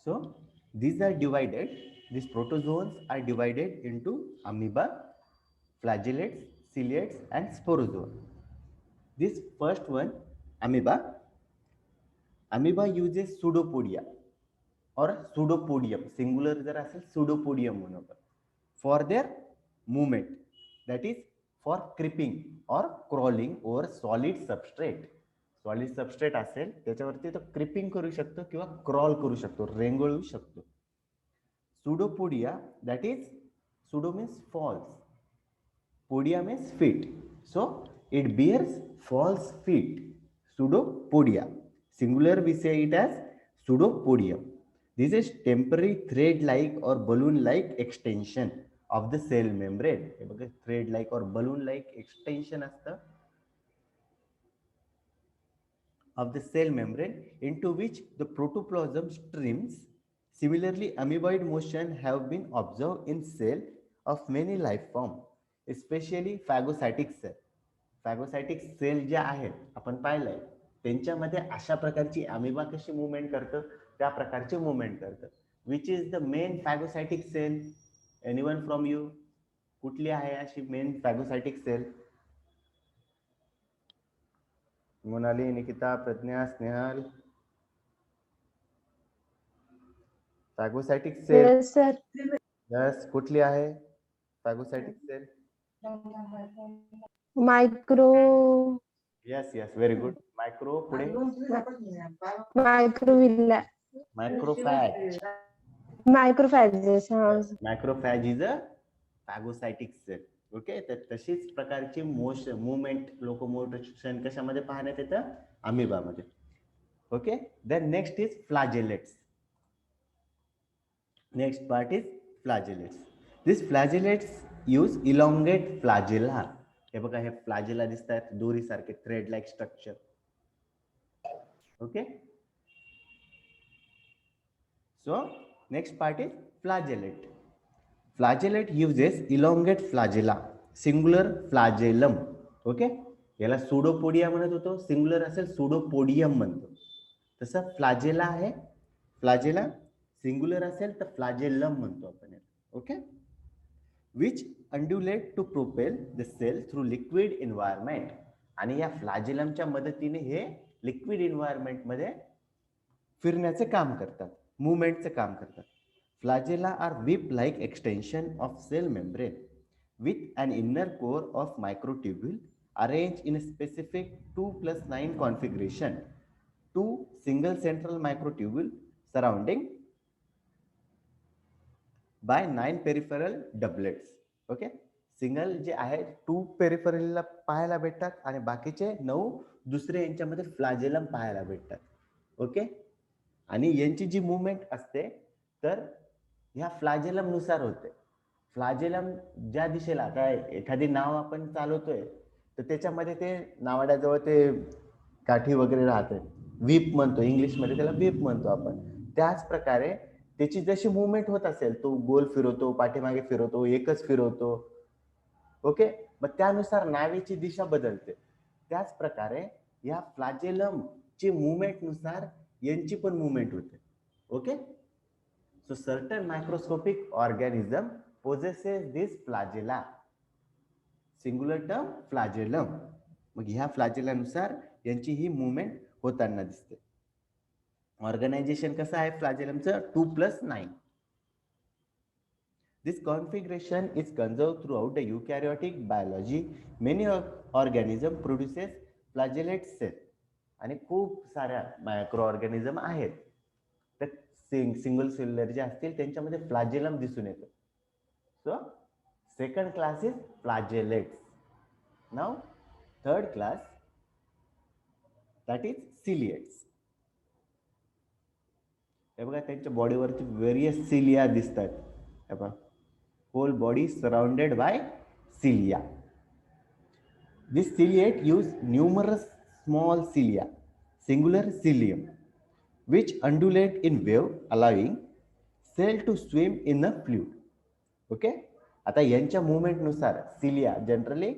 So these are divided, these protozoans are divided into amoeba, flagellates, ciliates and sporozoa. This first one, amoeba, amoeba uses pseudopodia or pseudopodium, singular जर असेल pseudopodium म्हणून आपण, for their movement, that is for creeping or crawling over solid substrate. Solid substrate असेल त्याच्यावरती तो creeping करू शकतो किंवा क्रॉल करू शकतो, रेंगळू शकतो. Pseudopodia, that is, pseudo means false, podia means feet, so it bears false feet. Pseudopodia, singular we say it as pseudopodium. This is temporary thread like or balloon like extension of the cell membrane. हे बघा, thread like or balloon like extension असतं of the cell membrane into which the protoplasm streams. Similarly, amoeboid motion have been observed in cell of many life form, especially phagocytic cell. Phagocytic cell ज्या आहेत आपण पाहिलंय त्यांच्यामध्ये अशा प्रकारची amoeba कशी movement करतं, त्या प्रकारचे मूवमेंट करतं. Which is the main phagocytic cell? Anyone from you? कुठली आहे अशी main phagocytic cell? Monali, Nikita, Pragya, Snehal. Phagocytic cell. Yes, sir. Yes, कुठली आहे phagocytic cell? Micro. Yes yes, very good. Micro, पुढे Microvilla. Microphage. Microphages. Microphage is a phagocytic cell. Okay, तर तशीच प्रकारची movement, locomotion कशामध्ये पाहण्यात येतं? अमिबामध्ये. Okay, then next is flagellates. Next part is flagellates. This flagellates use elongate फ्लॅजेला. हे बघा, हे फ्लॅजेला दिसतात दोरीसारखे, thread like structure. Okay, so next part is flagellate. Flagellate uses elongate flagella, singular flagellum. Okay, याला सुडोपोडिया म्हणत होतो, singular असेल सुडोपोडियम म्हणतो. तसं फ्लॅजेला आहे, फ्लॅजेला सिंगुलर असेल तर फ्लॅजेलम म्हणतो आपण. Okay, which undulate to propel the cell through liquid environment. आणि या फ्लॅजेलमच्या मदतीने हे लिक्विड एन्व्हायरमेंट मध्ये फिरण्याचे काम करतात, मूवमेंटचे काम करतात. फ्लॅजेला R whip like extension of cell membrane with an inner core of microtubule arranged in a specific 2+9 configuration. Two single central microtubule surrounding by 9 peripheral doublets. Okay, single जे आहे 2 पेरिफेरलला पाहायला भेटतात आणि बाकीचे 9 दुसरे यांच्यामध्ये फ्लॅजेलम पाहायला भेटतात. ओके, आणि यांची जी मूवमेंट असते तर ह्या फ्लॅजेलम नुसार होते. फ्लॅजेलम ज्या दिशेला, काय एखादी नाव आपण चालवतोय तर त्याच्यामध्ये ते नावाड्याजवळ ते काठी वगैरे राहते, व्हीप म्हणतो इंग्लिशमध्ये, त्याला व्हीप म्हणतो आपण. त्याच प्रकारे त्याची जशी मूवमेंट होत असेल, तो गोल फिरवतो, पाठीमागे फिरवतो, एकच फिरवतो. ओके, मग त्यानुसार नावेची दिशा बदलते. त्याच प्रकारे या फ्लॅजेलम ची मूवमेंट नुसार यांची पण मूवमेंट होते. Okay, so certain microscopic organism possesses this flagella, singular term flagellum. मग ह्या फ्लॅजेलानुसार यांची ही मूवमेंट होताना दिसते. ऑर्गनायझेशन कसं आहे फ्लॅजेलमचं? 2+9. This configuration is conserved throughout the eukaryotic biology. Many organism produces flagellate cell. आणि खूप साऱ्या मायक्रो ऑर्गॅनिझम आहेत तर सिंगल सेल्युलर जे असतील त्यांच्यामध्ये फ्लॅजेलम दिसून येतं. So second class is flagellates. Now third class, that is ciliates. हे बघा, त्यांच्या बॉडीवरती व्हेरियस सिलिया दिसतात. हे बघा, whole body surrounded by cilia. This ciliate use numerous small cilia, singular cilium, which undulate in wave, allowing cell to swim in a fluid. Okay, आता यांच्या movement नुसार सिलिया जनरली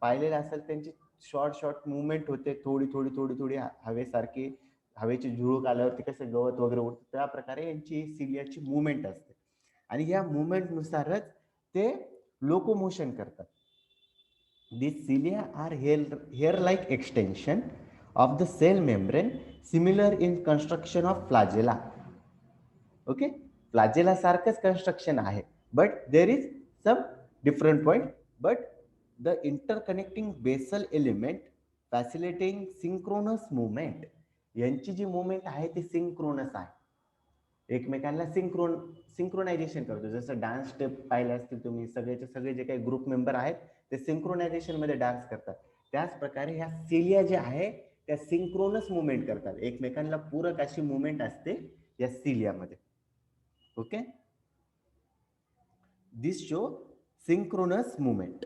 पाहिलेलं असेल त्यांची शॉर्ट मूवमेंट होते, थोडी थोडी थोडी थोडी हवेसारखी हवेची झुळूक आल्यावरती कसं गवत वगैरे उडतं त्या प्रकारे यांची सिलियाची मुवमेंट असते आणि या मुवमेंटनुसारच ते लोकोमोशन करतात. These cilia are hair-like extension of the cell membrane, similar in construction of flagella. Okay, flagella सारखंच construction आहे, but there is some different point. But the interconnecting basal element facilitating synchronous movement. यांची जी movement आहे ती synchronous आहे, एकमेकांना synchronisation करतो. जसं dance step पाहिले असतील तुम्ही, सगळेचे सगळे जे काही ग्रुप मेंबर आहेत ते सिंक्रोनायझेशन मध्ये डान्स करतात. त्याच प्रकारे ह्या सिलिया जे आहे त्या सिंक्रोनस मुवमेंट करतात, एकमेकांना पूरक अशी मुवमेंट असते या सिलियामध्ये. Okay, this show synchronous movement.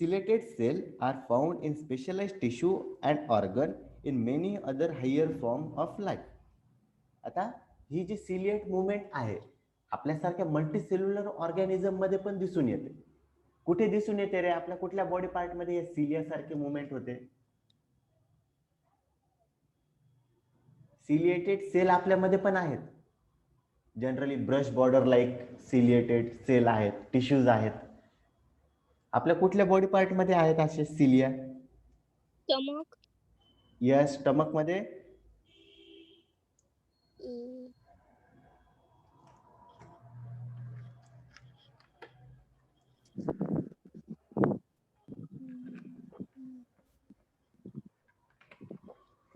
Ciliated cells are found in specialized tissue and organ in many other higher form of life. आता ही जी सिलिएट मुवमेंट आहे आपल्यासारख्या मल्टीसेल्युलर ऑर्गॅनिझम मध्ये पण दिसून येते. कुठे दिसून येते रे? आपल्या कुठल्या बॉडी पार्ट मध्ये हे सिलिया सारखे मुवमेंट होते? सिलिएटेड सेल आपल्यामध्ये पण आहेत. Generally brush border like ciliated cell आहेत, टिश्यूज आहेत. आपल्या कुठल्या बॉडी पार्ट मध्ये आहेत असे सिलिया? स्टमक. यस, स्टमक मध्ये.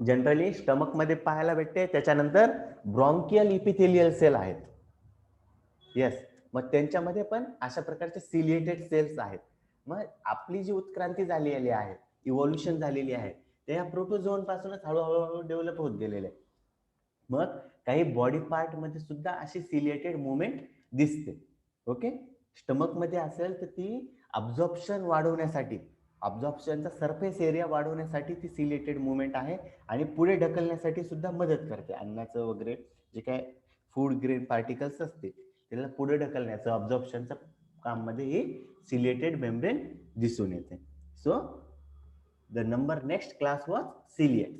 जनरली स्टमक मध्ये पाहायला भेटते. त्याच्यानंतर ब्रॉन्कियल इपिथेलियल सेल आहेत. येस, मग त्यांच्यामध्ये पण अशा प्रकारचे सिलिएटेड सेल्स आहेत. मग आपली जी उत्क्रांती झालेली आहे, इव्होल्युशन झालेली आहे, ते या प्रोटोझोन पासूनच हळूहळू डेव्हलप होत गेलेले आहे. मग काही बॉडी पार्ट मध्ये सुद्धा अशी सिलिएटेड मुवमेंट दिसते. ओके, स्टमक मध्ये असेल तर ती अब्झॉर्प्शन वाढवण्यासाठी, अब्झॉर्प्शनचा सरफेस एरिया वाढवण्यासाठी ती सिलिएटेड मुवमेंट आहे आणि पुढे ढकलण्यासाठी सुद्धा मदत करते. अन्नाचं वगैरे जे काय फूड ग्रेन पार्टिकल्स असते त्याला पुढे ढकलण्याचं अब्झॉर्प्शनचं काम मध्ये ही सिलिएटेड मेम्ब्रेन दिसून येते. So the number next class was ciliates.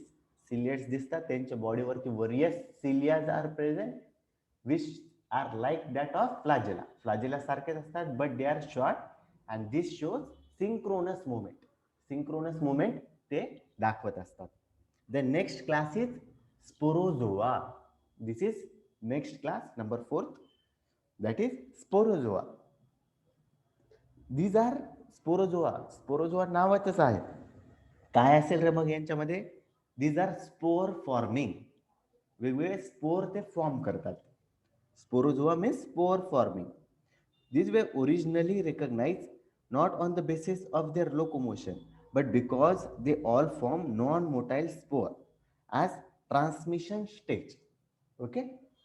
Ciliates दिसतात, त्यांच्या बॉडीवरती various cilias are present which are like that of flagella. Flagella सारखेच असतात but they are short and this shows synchronous movement. Synchronous movement ते दाखवत असतात. The next class is sporozoa. This is next class number 4th, that is sporozoa. these are sporozoa. Sporozoa नावाचंच आहे. काय असेल रे मग यांच्यामध्ये? these are spore forming. वेगवेगळे स्पोर ते फॉर्म करतात. Sporozoa means spore forming. these were originally recognized not on the basis of their locomotion but because they all form non-motile spore as transmission stage. Okay,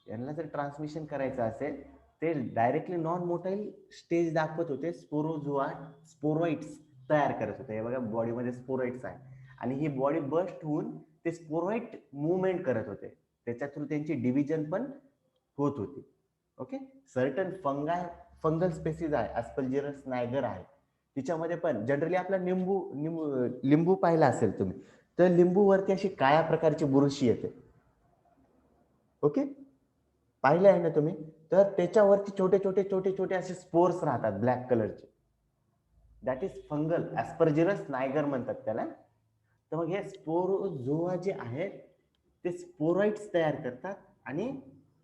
यांना जर transmission करायचं असेल ते directly non motile stage दाखवत होते. स्पोरोझोआ स्पोरोइड्स तयार करत होते. हे बघा बॉडीमध्ये स्पोरोइड्स आहे आणि ही बॉडी बस्ट होऊन ते स्पोरोइड मुवमेंट करत होते. त्याच्या थ्रू त्यांची डिव्हिजन पण होत होती. ओके, सर्टन फंगल स्पेसिस आहे, अस्परजिलस नायगर आहे, तिच्यामध्ये पण जनरली आपला लिंबू पाहिला असेल तुम्ही तर लिंबूवरती अशी काळ्या प्रकारची बुरशी येते. ओके, पाहिलं आहे ना तुम्ही? तर त्याच्यावरती छोटे छोटे छोटे छोटे असे स्पोर्स राहतात ब्लॅक कलरचे. दॅट इज फंगल, ऍस्परजिलस नायगर म्हणतात त्याला. तर मग हे स्पोरोझोआ जे आहेत ते स्पोरोइड्स तयार करतात आणि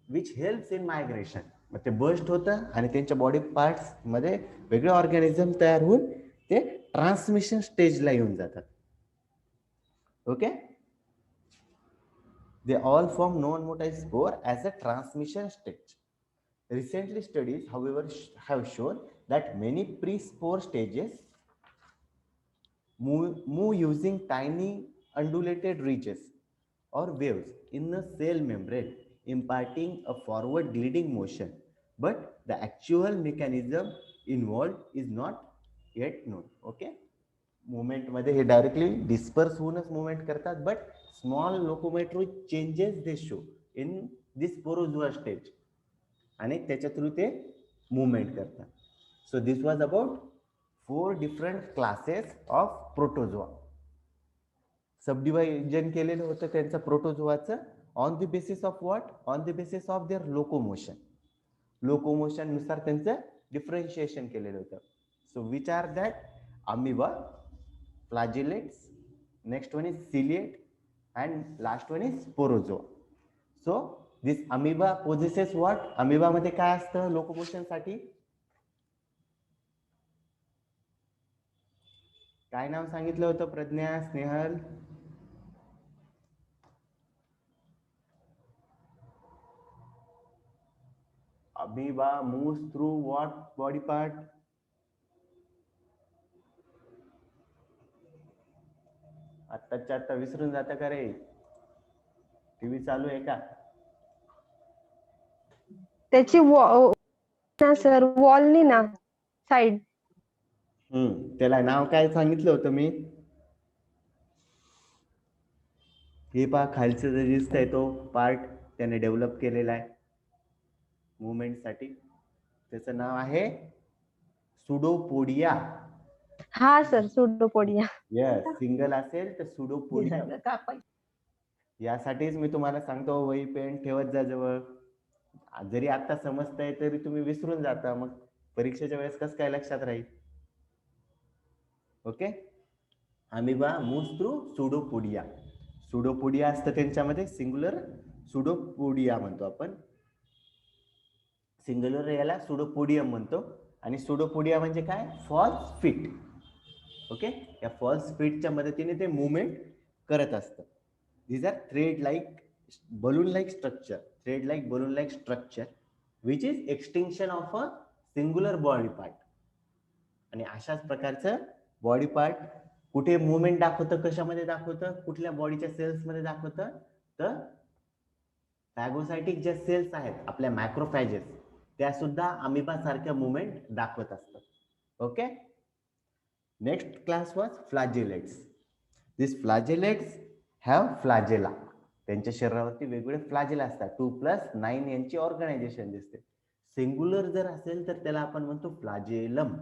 विच हेल्प्स इन मायग्रेशन. मग ते बस्ट होतं आणि त्यांच्या बॉडी पार्ट्स मध्ये वेगळे ऑर्गॅनिझम तयार होऊन ते ट्रान्समिशन स्टेजला येऊन जातात. Okay, they all form non-motile spore as a transmission stage. Recently studies, however, have shown that many pre-spore stages move using tiny undulated ridges or waves in the cell membrane, imparting a forward gliding motion. But the actual mechanism involved is not yet known. Okay, movement मध्ये हे directly disperse होऊनच movement करतात, but small locomotory changes they show in this sporozoa stage आणि त्याच्या through ते movement करतात. So this was about 4 different classes of protozoa. Subdivision केलेलं होतं त्यांचं प्रोटोझोआचं on the basis of what, on the basis of their locomotion. Locomotion नुसार त्यांचं डिफरन्शिएशन केलेलं होतं. So which are that amoeba, flagellates, next one is ciliate and last one is स्पोरोझोआ. So this amoeba possesses what, amoeba मध्ये काय असतं locomotion साठी? काय नाव सांगितलं होतं Pragya, Snehal? Amoeba moves through what body part? आत्ताच्या आत्ता विसरून जाता का रे? टीव्ही चालू आहे का? त्याची सर वॉलनी ना साइड. त्याला नाव काय सांगितलं होतं मी? हे पहा खालचं जे दिसतंय तो पार्ट त्याने डेव्हलप केलेला आहे मुवमेंट साठी. त्याचं नाव आहे सुडोपोडिया. हा सर सुडोपोडिया. यस, सिंगल असेल तर सुडोपोडिया. यासाठीच मी तुम्हाला सांगतो वही पेन ठेवत जा जवळ. जरी आता समजताय तरी तुम्ही विसरून जाता, मग परीक्षेच्या वेळेस कसं काय लक्षात राहील? Okay. Amoeba moves through pseudopodia. Pseudopodia असतं त्यांच्यामध्ये, सिंग्युलर सुडोपोडिया म्हणतो आपण. सिंग्युलर याला सुडोपोडियम म्हणतो. आणि सुडोपोडिया म्हणजे काय? False feet. ओके. या फॉल्स फिटच्या मदतीने ते मुवमेंट करत असतं. these are thread like balloon like structure which is extension of a singular body part. आणि अशाच प्रकारचं बॉडी पार्ट कुठे मुवमेंट दाखवतं, कशामध्ये दाखवतं, कुठल्या बॉडीच्या सेल्स मध्ये दाखवतं? तर फॅगोसायटिक ज्या सेल्स आहेत आपल्या मॅक्रोफॅजेस, त्या सुद्धा अमिबा सारख्या मुवमेंट दाखवत असतात. Okay. Next class was flagellates. This flagellates have flagella. त्यांच्या शरीरावरती वेगवेगळे फ्लॅजेला असतात. 2+9 यांची ऑर्गनायझेशन दिसते. सिंग्युलर जर असेल तर त्याला आपण म्हणतो फ्लॅजेलम.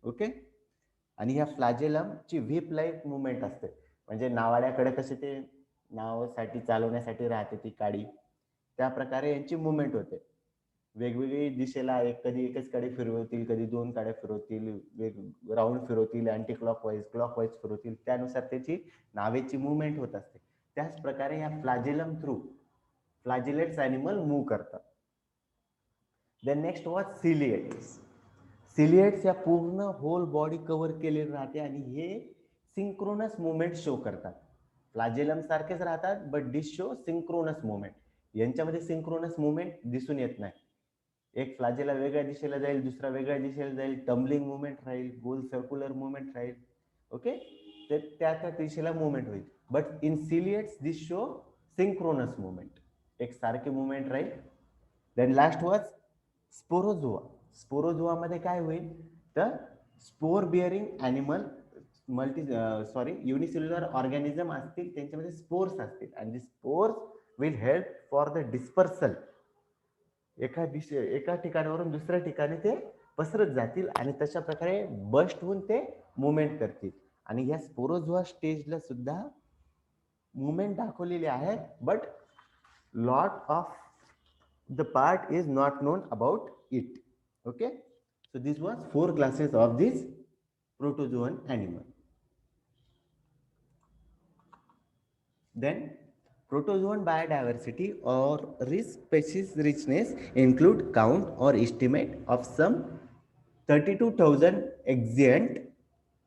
ओके. आणि या फ्लॅजेलम ची व्हीप लाईक मुवमेंट असते. म्हणजे नावाड्याकडे कसे ते नावासाठी चालवण्यासाठी राहते ती काडी, त्या प्रकारे यांची मुवमेंट होते. वेगवेगळी दिशेला कधी एकच कडे फिरवतील, कधी दोन काड्या फिरवतील, राऊंड फिरवतील, अँटी क्लॉकवाईज, क्लॉकवाईज फिरवतील. त्यानुसार त्याची नावेची मुवमेंट होत असते. त्याच प्रकारे या flagellum through flagellates animal move करतात. Then next was ciliates. Ciliates या पूर्ण होल बॉडी कव्हर केलेली राहते आणि हे सिंक्रोनस मुवमेंट शो करतात. फ्लॅजिलम सारखेच राहतात but this show synchronous movement. यांच्यामध्ये सिंक्रोनस मुवमेंट दिसून येत नाही. एक फ्लॅजेला वेगळ्या दिशेला जाईल, दुसरा वेगळ्या दिशेला जाईल, टम्बलिंग मुवमेंट राहील, गोल सर्क्युलर मुवमेंट राहील. ओके. तर त्या त्या दिशेला मुवमेंट होईल. But in ciliates this show synchronous movement, एक सारखे मुवमेंट राहील. Then last was sporozoa. Sporozoa मध्ये काय होईल तर spore bearing animal unicellular organism असतील, त्यांच्यामध्ये स्पोर्स असतील आणि the spores will help for the dispersal. एका ठिकाणावरून दुसऱ्या ठिकाणी ते पसरत जातील आणि तशा प्रकारे बस्ट होऊन ते मुवमेंट करतील. आणि या स्पोरोझोआ स्टेजला सुद्धा मुवमेंट दाखवलेली आहे, but lot of the part is not known about it. Okay. So this was 4 classes of this protozoan animal. Then protozoan biodiversity or species richness include count or estimate of some 32,000 extant,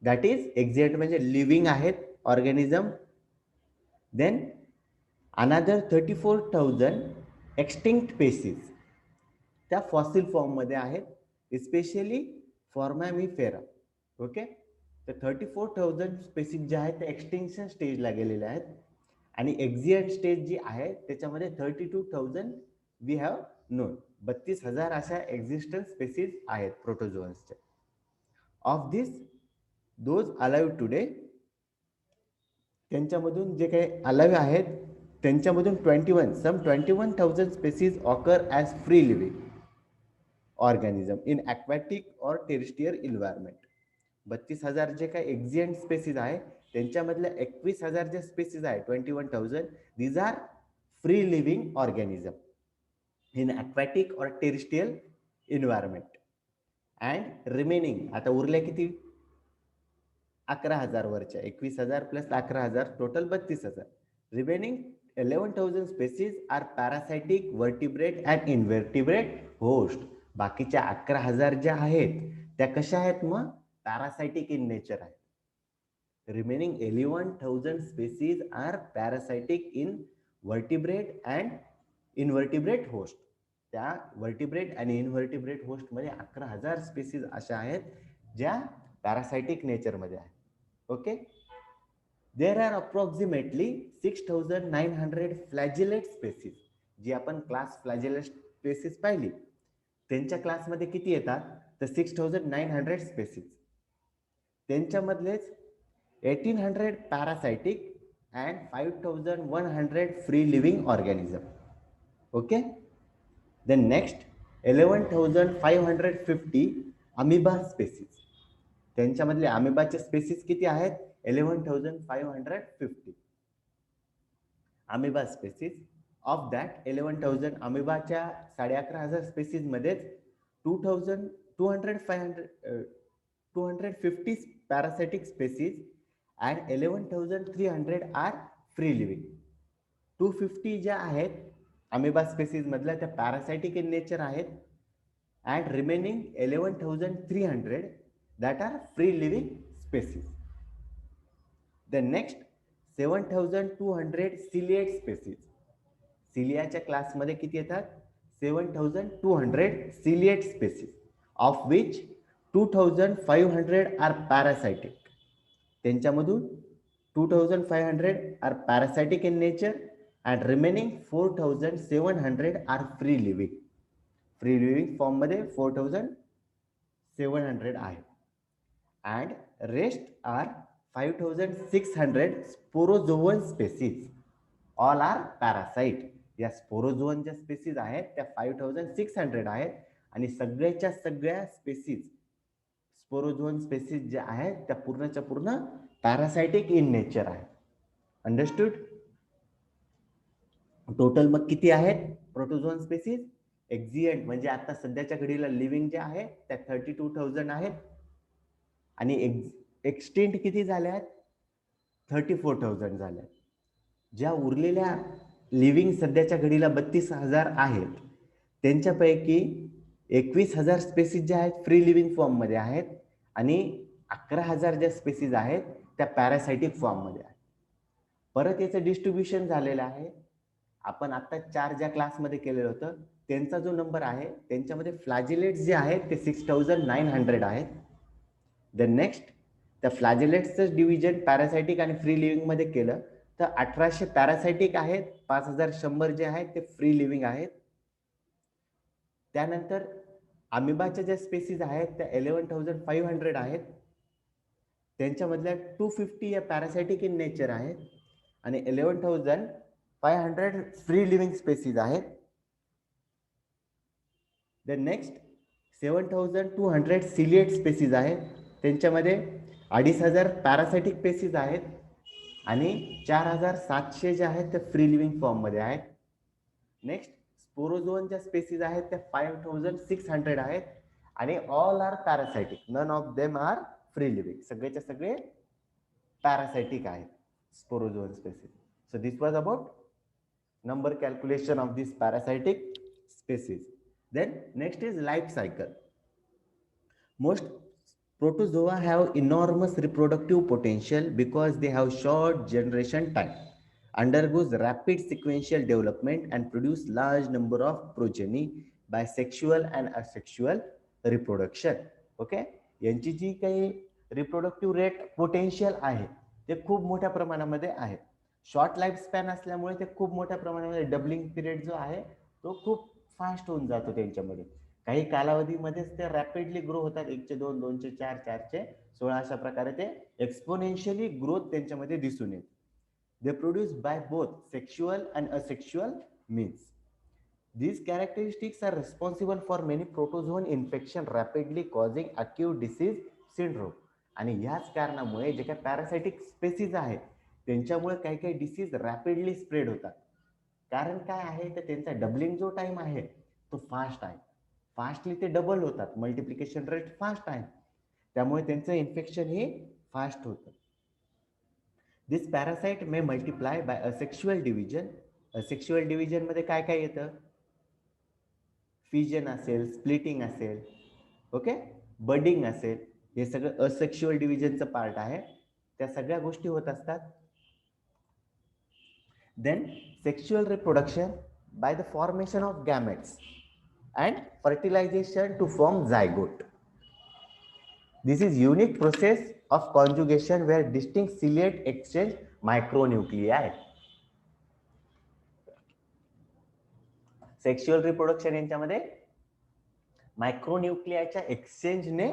that is extant म्हणजे living आहेत organism. Then another 34,000 extinct species त्या fossil form मध्ये आहेत, specially फॉर्मॅमिफेरा. Okay. तर 34,000 species जे आहेत ते extinction स्टेजला गेलेले आहेत आणि एक्झिएंट स्टेज जी आहे त्याच्यामध्ये 32,000 वी हॅव नोन. 32,000 अशा एक्झिस्टन्स स्पेसीज आहेत प्रोटोझोअन्सच्या. Of this those alive today, त्यांच्यामधून जे काही अलाइव्ह आहेत त्यांच्यामधून 21,000 species occur as free living organism in aquatic और टेरेस्ट्रियल एन्व्हायरमेंट. 32,000 जे काही एक्झिएंट स्पेसीज आहे त्यांच्यामधल्या 21,000 जे स्पेसीज आहे 21,000 these are free living organism in aquatic or terrestrial environment. And remaining आता उरल्या किती 11,000 वरच्या 21,000 plus 11,000 total 32,000. Remaining 11,000 species are parasitic, vertebrate and invertebrate host. बाकीच्या 11,000 ज्या आहेत त्या कशा आहेत मग पॅरासायटिक इन नेचर आहेत. Remaining 11,000 species are parasitic in vertebrate and invertebrate host. त्या वर्टिब्रेट आणि इनव्हर्टिब्रेट होस्ट मध्ये 11,000 स्पेसीज अशा आहेत ज्या पॅरासायटिक नेचर मध्ये आहेत. Okay. There are approximately 6,900 flagellate species. जी आपण क्लास फ्लॅजिलेट स्पेसीज पाहिली त्यांच्या क्लासमध्ये किती येतात तर 6,900 स्पेसीज. त्यांच्यामधलेच 1,800 parasitic and 5,100 free living organism. Okay. Then next 11,550 amoeba species. त्यांच्यामधले अमिबाचे स्पेसीज किती आहेत 11,550 अमिबा स्पेसीज. ऑफ दॅट 11,000 अमिबाच्या 11,500 स्पेसीज मध्येच 250 parasitic species and 11,300 are free living. 250 ज्या आहेत अमिबा स्पेसीज मधल्या त्या पॅरासायटिक इन नेचर आहेत and remaining 11,300 that are free living species. The next 7,200 ciliate species. सिलियाच्या क्लासमध्ये किती येतात 7,200 ciliate species of which 2,500 are parasitic. त्यांच्यामधून 2,500 are parasitic in nature and remaining 4,700 are free living. Free living form मध्ये 4,700 आहे and rest are 5,600 sporozoan species. All are parasite. या sporozoan ज्या species आहेत त्या 5,600 आहेत आणि सगळ्याच्या सगळ्या स्पेसीज स्पोरोझोवन स्पेसीज ज्या आहेत त्या पूर्णच्या पूर्ण पॅरासायटिक इन नेचर आहेत. अंडरस्टूड. टोटल मग किती आहेत प्रोटोझोन स्पेसीज एक्झिएंट म्हणजे आता सध्याच्या घडीला लिव्हिंग जे आहे त्या 32,000 आहेत आणि एक्सटेंट किती झाल्या आहेत 34,000 झाल्या. ज्या उरलेल्या लिव्हिंग सध्याच्या घडीला 32,000 आहेत त्यांच्यापैकी 21,000 स्पेसीज ज्या आहेत फ्री लिव्हिंग फॉर्म मध्ये आहेत आणि 11,000 ज्या स्पेसीज आहेत त्या पॅरासायटिक फॉर्म मध्ये आहेत. परत याचं डिस्ट्रीब्युशन झालेलं आहे. आपण आता 4 ज्या क्लासमध्ये केलेलं होतं त्यांचा जो नंबर आहे त्यांच्यामध्ये फ्लॅजिलेट्स जे आहेत ते 6,900 आहेत. द नेक्स्ट त्या फ्लॅजिलेट्सचं डिव्हिजन पॅरासायटिक आणि फ्री लिव्हिंग मध्ये केलं तर 1,800 पॅरासायटिक आहेत, 5,100 जे आहेत ते फ्री लिव्हिंग आहेत. त्यानंतर अमिबाच्या ज्या स्पेसीज आहेत त्या 11,500 आहेत. त्यांच्यामधल्या 250 या पॅरासायटिक इन नेचर आहेत आणि 11,500 फ्री लिव्हिंग स्पेसीज आहेत. द नेक्स्ट 7,200 सिलिएट स्पेसीज आहेत. त्यांच्यामध्ये 2,500 पॅरासायटिक स्पेसीज आहेत आणि 4,700 जे आहेत ते फ्री लिव्हिंग फॉर्म मध्ये आहेत. नेक्स्ट स्पोरोझोनच्या स्पेसीज आहेत त्या 5,600 आहेत आणि all are parasitic. None of them are free living. सगळेच्या सगळे पॅरासायटिक आहेत sporozoan species. So this was about number calculation of these parasitic species. Then next is life cycle. Most protozoa have enormous reproductive potential because they have short generation time, undergoes rapid sequential development and produce large number of progeny by sexual and asexual reproduction. Okay, यांची जी काही reproductive rate potential आहे ते खूप मोठ्या प्रमाणामध्ये आहे. Short life span असल्यामुळे ते खूप मोठ्या प्रमाणामध्ये डबलिंग पिरियड जो आहे तो खूप फास्ट होऊन जातो त्यांच्यामध्ये. काही कालावधीमध्येच ते रॅपिडली ग्रो होतात. 1चे 2, 2चे 4, 4चे 16 अशा प्रकारे ते एक्सपोनेन्शियली ग्रोथ त्यांच्यामध्ये दिसून येते. They produce by both sexual and asexual means. These characteristics are responsible for many protozoan infection rapidly causing acute disease syndrome. आणि ह्याच कारणामुळे जे काही पॅरासायटिक स्पेसीज आहेत त्यांच्यामुळे काही काही डिसीज रॅपिडली स्प्रेड होतात. कारण काय आहे तर त्यांचा डबलिंग जो टाइम आहे तो फास्ट आहे. फास्टली ते डबल होतात, मल्टिप्लिकेशन रेट फास्ट आहे, त्यामुळे त्यांचं इन्फेक्शन हे फास्ट होतं. This parasite may multiply by asexual division. Asexual division मध्ये काय काय येतं? फिजन असेल, स्प्लिटिंग असेल, ओके, बडिंग असेल, हे सगळं असेक्शुअल डिव्हिजनचं पार्ट आहे. त्या सगळ्या गोष्टी होत असतात. Then sexual reproduction by the formation of gametes and fertilization to form zygote. This is unique process of conjugation where distinct ciliate exchange micronuclei. Sexual reproduction यांच्यामध्ये मायक्रोन्यूक्लियाच्या एक्सचेंजने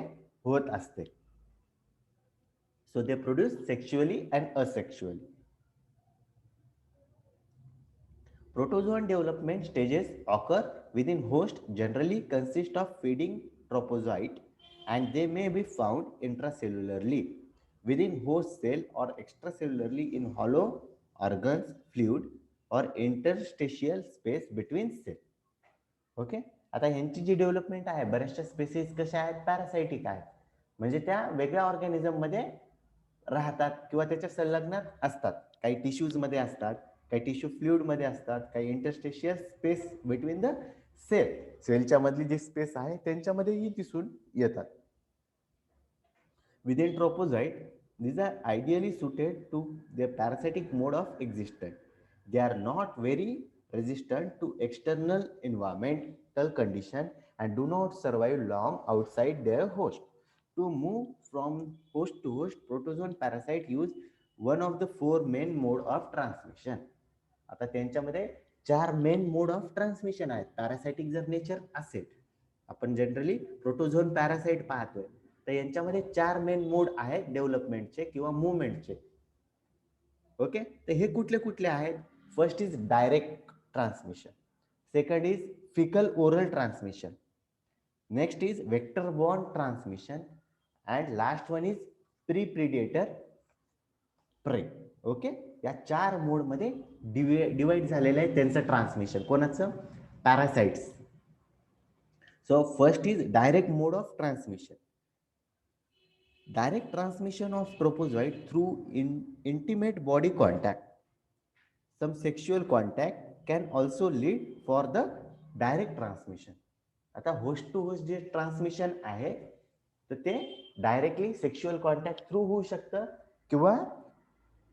होत असते. So they produce sexually and asexually. Protozoan development stages occur within host, generally consist of feeding trophozoite, and they may be found intracellularly within host cell or extracellularly in hollow organs, fluid or interstitial space between cell. Okay, आता ह्यांची जी development आहे, बऱ्याचशा spaces कशा आहेत? Parasitic आहेत, म्हणजे त्या वेगळ्या ऑर्गॅनिझम मध्ये राहतात किंवा त्याच्या संलग्नात असतात. काही टिश्यूज मध्ये असतात, काही टिश्यू फ्लुइड मध्ये असतात, काही interstitial space between the cell, सेलच्या मधली जी स्पेस आहे त्यांच्यामध्येही दिसून येतात. Within trophozoite, these are ideally suited to the parasitic mode of existence. They are not very resistant to external environmental condition and do not survive long outside their host. To move from host to host, protozoan parasite use one of the four main mode of transmission. आता त्यांच्यामध्ये 4 main mode of transmission आहेत. Parasitic जर nature असेल, आपण generally प्रोटोझोन parasite पाहतोय, तर यांच्यामध्ये 4 main मोड आहेत डेव्हलपमेंटचे किंवा मुवमेंटचे. ओके, तर हे कुठले कुठले आहेत? First is direct transmission, second is faecal oral transmission, next is vector borne transmission and last one is pre predator prey. Okay, या 4 मोड मध्ये डिवाइड झालेलं आहे त्यांचं ट्रान्समिशन. कोणाचं? Parasites. So first is direct mode of transmission. Direct transmission of trophozoite through intimate body contact. Some sexual contact can also lead for the direct transmission. आता host to host जे transmission आहे तर ते directly sexual contact through होऊ शकतं किंवा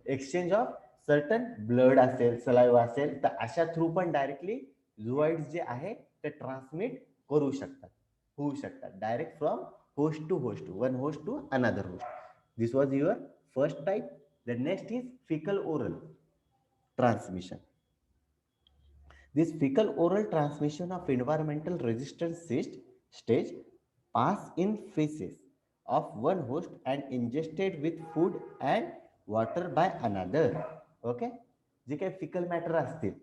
exchange of certain blood असेल, saliva असेल, तर अशा थ्रू पण डायरेक्टली झुआइड्स जे आहे ते ट्रान्समिट करू शकतात, होऊ शकतात, direct from host to host, one host to another host. This was your first type. The next is fecal oral transmission. This fecal oral transmission of environmental resistance stage pass in phases of one host and ingested with food and water by another. Okay, जे काही fickle matter असतील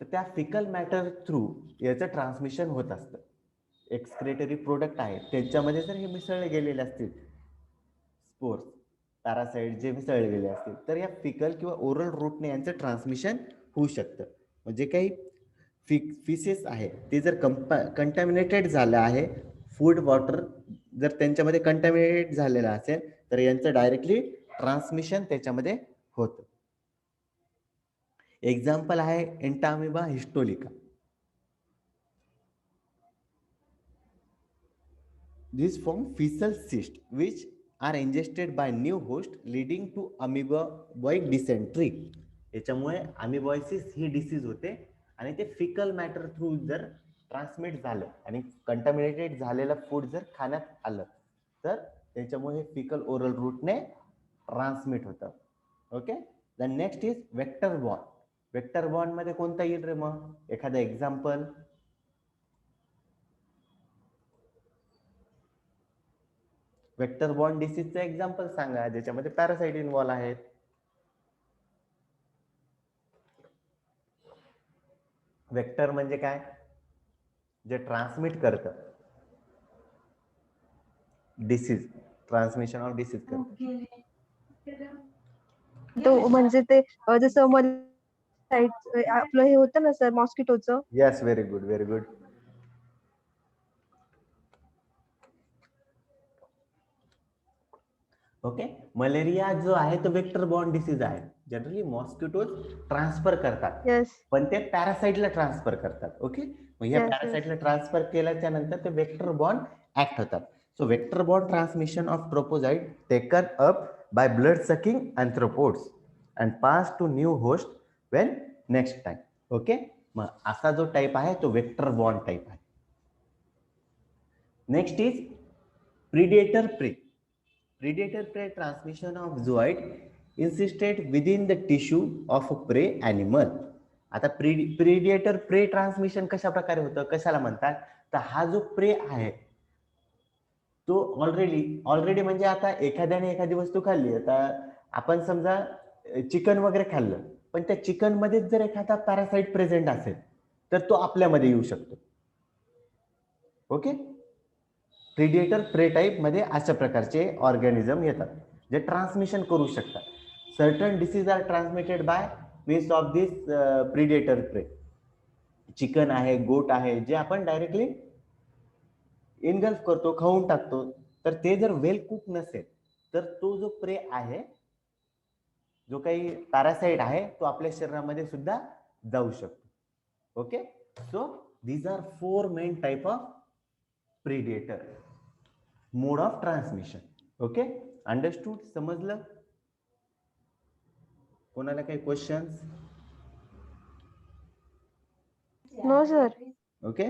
तर त्या fickle matter through याचं transmission होत असतं. Excretory product आहेत त्यांच्यामध्ये जर हे मिसळले गेलेले असतील, स्पोर्स पॅरासाइट जे मिसळले गेले असतील, तर या फिकल किंवा ओरल रूटने यांचं ट्रान्समिशन होऊ शकतं. म्हणजे काही फिसेस आहे ते जर कंटॅमिनेटेड झालं आहे, फूड वॉटर जर त्यांच्यामध्ये कंटॅमिनेटेड झालेलं असेल तर यांचं डायरेक्टली ट्रान्समिशन त्याच्यामध्ये होतं. एक्झाम्पल आहे एंटामिबा histolytica. These form fecal cysts which are ingested by new host leading to amoeboic dysentery. याच्यामुळे अमिबॉयसिस ही डिसीज होते आणि ते फिकल मॅटर थ्रू जर ट्रान्समिट झालं आणि कंटॅमिनेटेड झालेलं फूड जर खाण्यात आलं तर त्याच्यामुळे फिकल ओरल रूटने ट्रान्समिट होतं. Okay, the next is vector born. Vector borne मध्ये कोणता येईल रे मग? एखादं एक्झाम्पल? वेक्टर बॉर्न डिसीजचं एक्झाम्पल सांगा ज्याच्यामध्ये पॅरासाइट इन्व्हॉल्व आहेत. वेक्टर म्हणजे काय? जे ट्रान्समिट करतं. डिसीज, ट्रान्समिशन ऑफ डिसीज करतात. तो म्हणजे ते जसं आपलं हे होतं ना सर मॉस्किटोचं. Yes, very good, very good. Okay, malaria जो आहे तो वेक्टर बॉर्न डिसीज आहे. जनरली मॉस्किटोज ट्रान्सफर करतात, येस पण ते पॅरासाइटला ट्रान्सफर करतात. ओके, मग या येस येस पॅरासाइटला ट्रान्सफर केल्याच्या नंतर ते वेक्टर बॉर्न ऍक्ट होतात. So vector borne transmission of trophozoite taken up by blood sucking arthropods and pass to new host when next time. Okay, मग असा जो टाइप आहे तो वेक्टर बॉर्न टाइप आहे. Next is predator prey. Predator prey transmission of zooid insisted within the tissue of a prey animal. आता predator प्रे transmission कशा प्रकारे होतं, कशाला म्हणतात, तर हा जो प्रे आहे तो ऑलरेडी म्हणजे आता एखाद्याने एखादी वस्तू खाल्ली, आता आपण समजा चिकन वगैरे खाल्लं, पण त्या चिकन मध्ये जर एखादा पॅरासाइट प्रेझेंट असेल तर तो आपल्यामध्ये येऊ शकतो. ओके, प्रिडेटर प्रे टाईप मध्ये अशा प्रकारचे ऑर्गॅनिझम येतात जे ट्रान्समिशन करू शकतात. Certain disease are transmitted by means of this predator prey. Chicken आहे, गोट आहे, जे आपण डायरेक्टली इनगल्फ करतो, खाऊन टाकतो, तर ते जर वेल कुक नसेल तर तो जो प्रे आहे, जो काही पॅरासाइट आहे, तो आपल्या शरीरामध्ये सुद्धा जाऊ शकतो. Okay, so these are 4 main type of predator mode of transmission. Okay, understood, समजलं? कोणाला काही क्वेश्चन्स? No sir. ओके,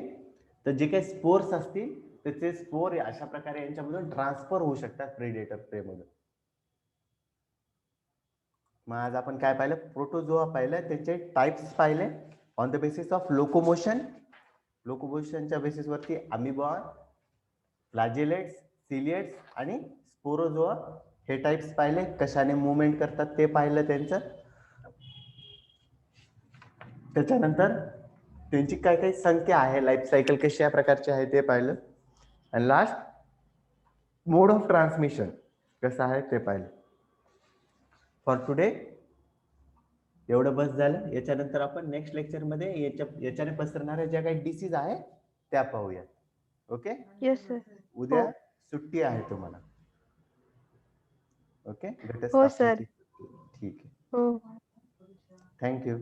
तर जे काही स्पोर्स असतील त्याचे स्पोर अशा प्रकारे यांच्यामधून ट्रान्सफर होऊ शकतात प्रिडेटर प्रे मधून. मग आज आपण काय पाहिलं, प्रोटोझोआ पाहिलं, त्याचे टाइप्स पाहिले ऑन द बेसिस ऑफ लोकोमोशनच्या बेसिस वरती अमिबा, फ्लॅजेलेट्स, सिलिएट्स आणि स्पोरोझोआ हे टाइप्स पाहिले, कशाने मुवमेंट करतात ते पाहिलं त्यांचं. त्याच्यानंतर त्यांची काय काय संख्या आहे, लाईफ सायकल कशा प्रकारची आहे ते पाहिलं, आणि लास्ट मोड ऑफ ट्रान्समिशन कसं आहे ते पाहिलं. फॉर टुडे एवढं बस झालं. याच्यानंतर आपण नेक्स्ट लेक्चर मध्ये याच्याने पसरणाऱ्या ज्या काही डिसीज आहे त्या पाहूया. Okay, yes sir. उद्या सुट्टी आहे तुम्हाला. ओके, हो सर. ठीक आहे, हो. थँक्यू.